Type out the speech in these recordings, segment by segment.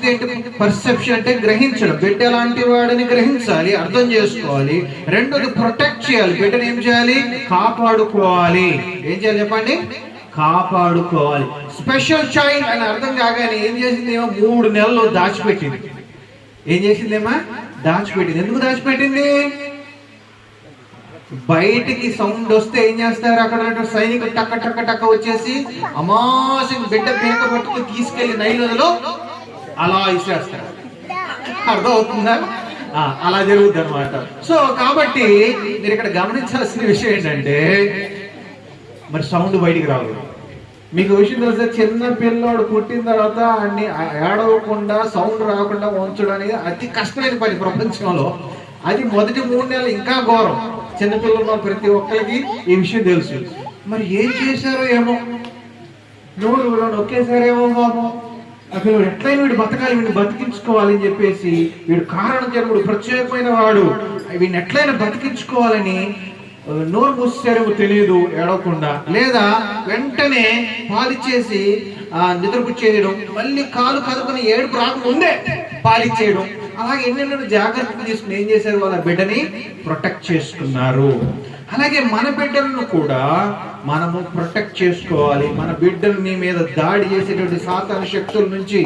First ఏంటి? Perception అంటే గ్రహించడం, బిడ్డ ఎలాంటి వాడిని గ్రహించాలి, అర్థం చేసుకోవాలి. రెండోది ప్రొటెక్ట్ చేయాలి, బిడ్డను ఏం చేయాలి? కాపాడుకోవాలి. ఏం చేయాలి చెప్పండి? కాపాడుకోవాలి. స్పెషల్ చైల్డ్ అని అర్థం కాగానే ఏం చేసిందేమో 3 నెలలు దాచిపెట్టింది. ఏం చేసిందేమా? దాచిపెట్టింది. ఎందుకు దాచిపెట్టింది? బయటికి సౌండ్ వస్తే ఏం చేస్తారు? అక్కడ సైనికులు టక్క టక్క టక్క వచ్చేసి అమావాస్యకి బిడ్డ పీక పట్టుకుని తీసుకెళ్లి నైలులో అలా ఇసేస్తారు. అర్థం అవుతుందా? అలా జరుగుద్ది అనమాట. సో కాబట్టి మీరు ఇక్కడ గమనించాల్సిన విషయం ఏంటంటే, మరి సౌండ్ బయటికి రాదు. మీకు విషయం తెలుసా? చిన్న పిల్లోడు పుట్టిన తర్వాత అన్ని ఏడవకుండా సౌండ్ రాకుండా ఉంచడం అనేది అతి కష్టమైన పని ప్రపంచంలో. అది మొదటి 3 నెలలు ఇంకా ఘోరం. చిన్నపిల్లలు ప్రతి ఒక్కరికి ఈ విషయం తెలుసు. మరి ఏం చేశారో ఏమో, నోరు నొక్కేశారేమో బాబు. అసలు ఎట్లయినా వీడు బతకాలి, వీడిని బతికించుకోవాలని చెప్పేసి, వీడు కారణ జన్ముడు, ప్రత్యేకమైన వాడు, వీడిని ఎట్లయినా బతికించుకోవాలని నోరు మూసేసారేమో తెలియదు ఏడవకుండా. లేదా వెంటనే పాలిచ్చేసి నిద్రపుచ్చేయడం, మళ్ళీ కాలు కదుకుని ఏడుపు రాకముందే పాలిచ్చేయడం. అలాగే ఎన్నెన్నో జాగ్రత్తలు తీసుకుని ఏం చేశారు? వాళ్ళ బిడ్డని ప్రొటెక్ట్ చేసుకున్నారు. అలాగే మన బిడ్డలను కూడా మనము ప్రొటెక్ట్ చేసుకోవాలి. మన బిడ్డల్ని మీద దాడి చేసేటువంటి సాతాను శక్తుల నుంచి,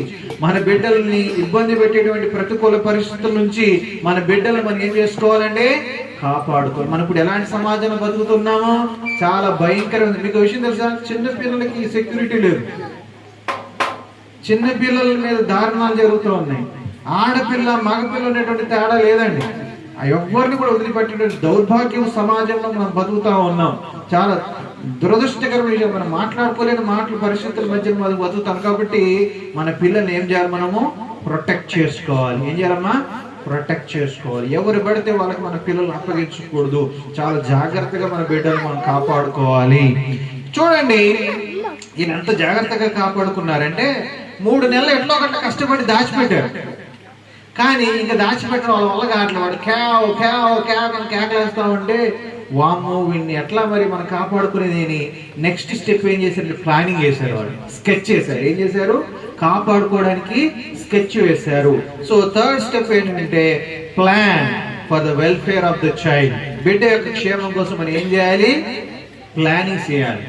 మన బిడ్డల్ని ఇబ్బంది పెట్టేటువంటి ప్రతికూల పరిస్థితుల నుంచి మన బిడ్డలు మనం ఏం చేసుకోవాలంటే కాపాడుకోవాలి. మనం ఇప్పుడు ఎలాంటి సమాజంలో బతుకుతున్నామో చాలా భయంకరమైన. మీకు విషయం తెలుసా? చిన్న పిల్లలకి సెక్యూరిటీ లేదు. చిన్న పిల్లల మీద దారుణాలు జరుగుతూ ఉన్నాయి. ఆడపిల్ల మగపిల్ల అనేటువంటి తేడా లేదండి. ఎవరిని కూడా వదిలిపెట్టేటువంటి దౌర్భాగ్యం సమాజంలో మనం బతుకుతా ఉన్నాం. చాలా దురదృష్టకరమైన విషయం. మనం మాట్లాడుకోలేని మాటలు పరిస్థితుల మధ్య మనం బతుకుతాం. కాబట్టి మన పిల్లల్ని ఏం చేయాలి? మనము ప్రొటెక్ట్ చేసుకోవాలి. ఏం చేయాలమ్మా? ప్రొటెక్ట్ చేసుకోవాలి. ఎవరు పడితే వాళ్ళకి మన పిల్లల్ని అప్పగించకూడదు. చాలా జాగ్రత్తగా మన బిడ్డలు మనం కాపాడుకోవాలి. చూడండి, ఈయన ఎంత జాగ్రత్తగా కాపాడుకున్నారంటే 3 నెలలు ఎట్లా ఒకట్లా కష్టపడి దాచిపెట్టారు. కానీ ఇంకా దాచిపెట్టడం వాళ్ళ వల్ల కావట్లేదు. వాడు క్యావ్ క్యావ్ క్యావ్ అని కేకలేస్తా ఉంటే, వామ్మో వీడిని ఎట్లా మరి మనం కాపాడుకునేది అని నెక్స్ట్ స్టెప్ ఏం చేశారు? ప్లానింగ్ చేశారు. వాళ్ళు స్కెచ్ చేశారు. ఏం చేశారు? కాపాడుకోవడానికి స్కెచ్ వేశారు. సో థర్డ్ స్టెప్ ఏంటంటే plan for the welfare of the child. బిడ్డ యొక్క క్షేమం కోసం మనం ఏం చేయాలి? ప్లానింగ్ చేయాలి.